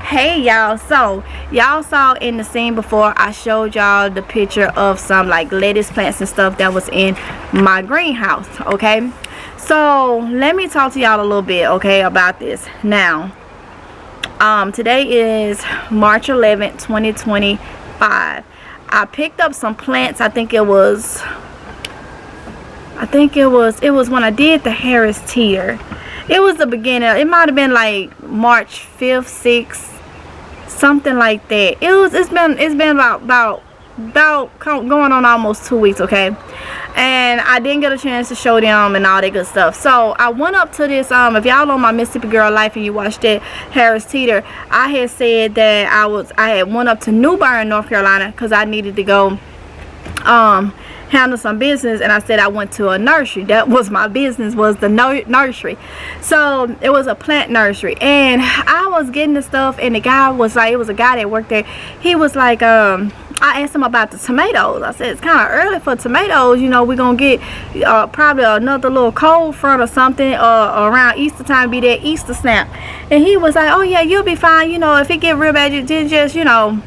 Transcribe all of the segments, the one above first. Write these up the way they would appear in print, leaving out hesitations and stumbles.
Hey y'all, so y'all saw in the scene before I showed y'all the picture of some like lettuce plants and stuff that was in my greenhouse. Okay, so let me talk to y'all a little bit, okay, about this. Now today is March 11th 2025. I picked up some plants. I think it was when I did the Harris Teeter. It was the beginning. It might have been like March 5th, 6th, something like that. It's been about going on almost 2 weeks, okay? And I didn't get a chance to show them and all that good stuff. So I went up to this, if y'all know my Mississippi Girl Life and you watched that Harris Teeter, I had said that I had went up to New Bern, North Carolina, because I needed to go handle some business, and I said I went to a nursery. That was my business, was the nursery. So it was a plant nursery, and I was getting the stuff, and the guy was like, it was a guy that worked there. He was like, I asked him about the tomatoes. I said, it's kind of early for tomatoes, you know, we're gonna get probably another little cold front or something around Easter time, be that Easter snap. And he was like, oh yeah, you'll be fine, you know, if it get real bad, you just, you know,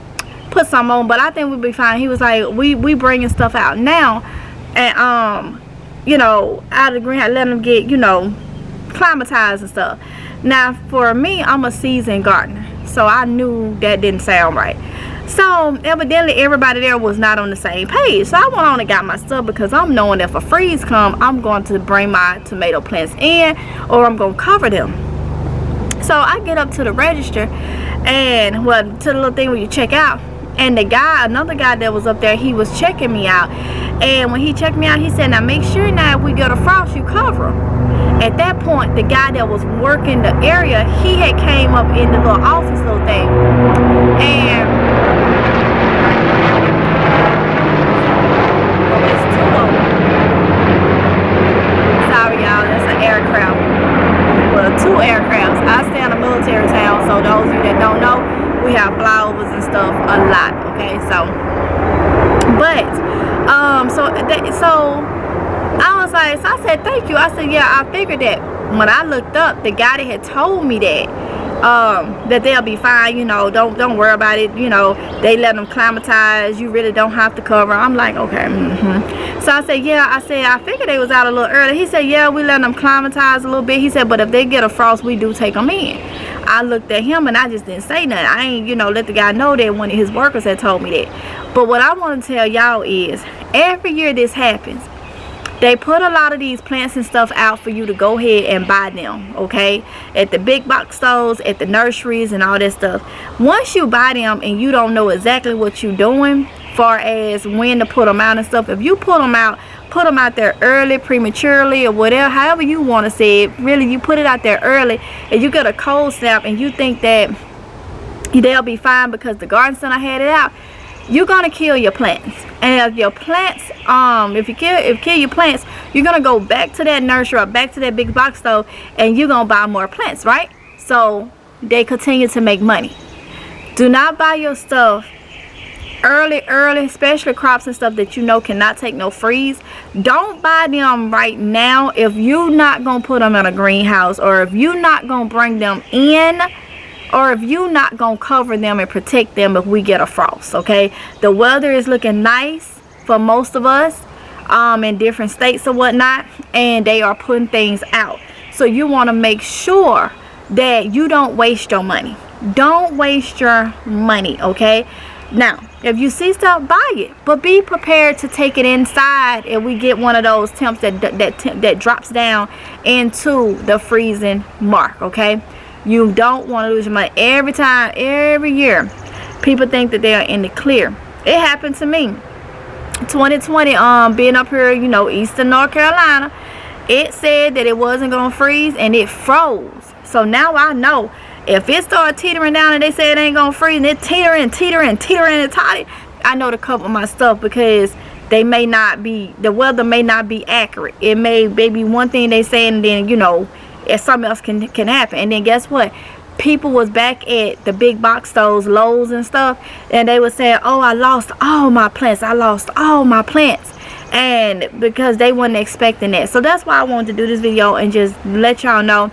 put some on, but I think we'll be fine. He was like, we bringing stuff out now, and you know, out of the greenhouse, let them get, you know, climatized and stuff. Now for me, I'm a seasoned gardener, so I knew that didn't sound right. So evidently everybody there was not on the same page. So I went on and got my stuff, because I'm knowing if a freeze come, I'm going to bring my tomato plants in, or I'm going to cover them. So I get up to the register, and well, to the little thing where you check out, and the guy, another guy that was up there, he was checking me out. And when he checked me out, he said, now make sure now if we get a frost, you cover them. At that point, the guy that was working the area, he had came up in the little office little thing, and it's two of them. Sorry y'all, that's an aircraft. Well, two aircrafts. I stay in a military town, so those of you that don't know, we have flyovers and stuff a lot, okay? So, but so I was like, so I said thank you. I said, yeah, I figured that. When I looked up, the guy that had told me that that they'll be fine, you know, don't worry about it, you know, they let them climatize, you really don't have to cover. I'm like, okay. So I said, yeah, I figured they was out a little early. He said, yeah, we let them climatize a little bit. He said, but if they get a frost, we do take them in. I looked at him and I just didn't say nothing. I ain't, you know, let the guy know that one of his workers had told me that. But what I want to tell y'all is, every year this happens, they put a lot of these plants and stuff out for you to go ahead and buy them, okay? At the big box stores, at the nurseries and all that stuff. Once you buy them and you don't know exactly what you're doing, far as when to put them out and stuff, if you put them out there early, prematurely, or whatever, however you want to say it, really, you put it out there early and you get a cold snap and you think that they'll be fine because the garden center had it out, you're gonna kill your plants. And if your plants, if you kill your plants, you're gonna go back to that nursery or back to that big box store, and you're gonna buy more plants, right? So they continue to make money. Do not buy your stuff early, especially crops and stuff that you know cannot take no freeze. Don't buy them right now if you're not gonna put them in a greenhouse, or if you're not gonna bring them in, or if you're not gonna cover them and protect them if we get a frost, okay? The weather is looking nice for most of us in different states or whatnot, and they are putting things out. So you want to make sure that you don't waste your money. Don't waste your money, okay? Now, if you see stuff, buy it, but be prepared to take it inside if we get one of those temps that drops down into the freezing mark, okay? You don't want to lose your money. Every year, people think that they are in the clear. It happened to me. 2020, being up here, you know, Eastern North Carolina, it said that it wasn't going to freeze, and it froze. So now I know, if it started teetering down and they said it ain't going to freeze, and it teetering and totty, I know to cover my stuff, because they may not be, the weather may not be accurate. It may be one thing they say, and then, you know, if something else can happen. And then guess what? People was back at the big box stores, Lowe's and stuff, and they were saying, oh, I lost all my plants. And because they weren't expecting that. So that's why I wanted to do this video and just let y'all know,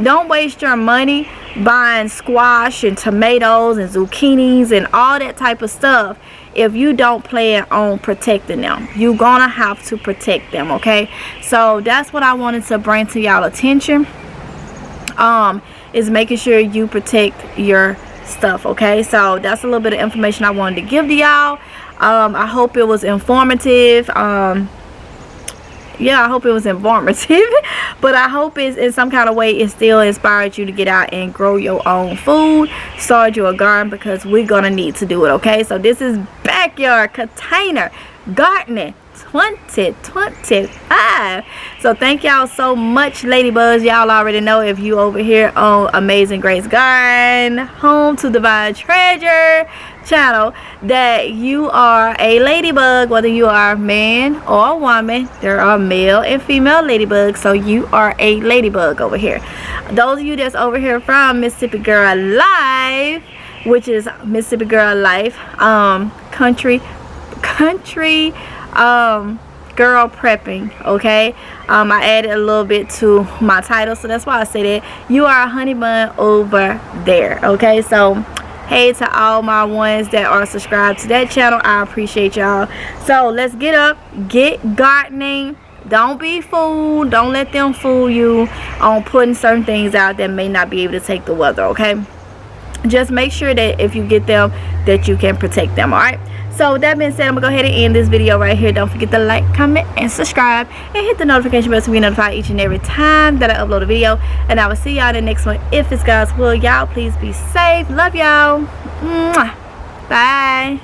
don't waste your money. buying squash and tomatoes and zucchinis and all that type of stuff if you don't plan on protecting them. You're gonna have to protect them, okay? So that's what I wanted to bring to y'all attention, is making sure you protect your stuff, okay? So that's a little bit of information I wanted to give to y'all. I hope it was informative. Yeah, I hope it was informative, but I hope it's in some kind of way it still inspired you to get out and grow your own food, start your garden, because we're gonna need to do it, okay? So this is Backyard Container Gardening 2025. So thank y'all so much, ladybugs. Y'all already know, if you over here on Amazing Grace Garden, Home to Divine Treasure channel, that you are a ladybug, whether you are a man or a woman. There are male and female ladybugs, so you are a ladybug over here. Those of you that's over here from Mississippi Girl Life, which is Mississippi Girl Life country girl prepping, okay? I added a little bit to my title, so that's why I said it. You are a honey bun over there, okay? So hey to all my ones that are subscribed to that channel, I appreciate y'all. So let's get up, get gardening. Don't be fooled. Don't let them fool you on putting certain things out that may not be able to take the weather, okay? Just make sure that if you get them, that you can protect them. All right, so with that being said, I'm gonna go ahead and end this video right here. Don't forget to like, comment, and subscribe, and hit the notification bell to be notified each and every time that I upload a video. And I will see y'all in the next one, if it's God's will. Y'all please be safe. Love y'all. Bye.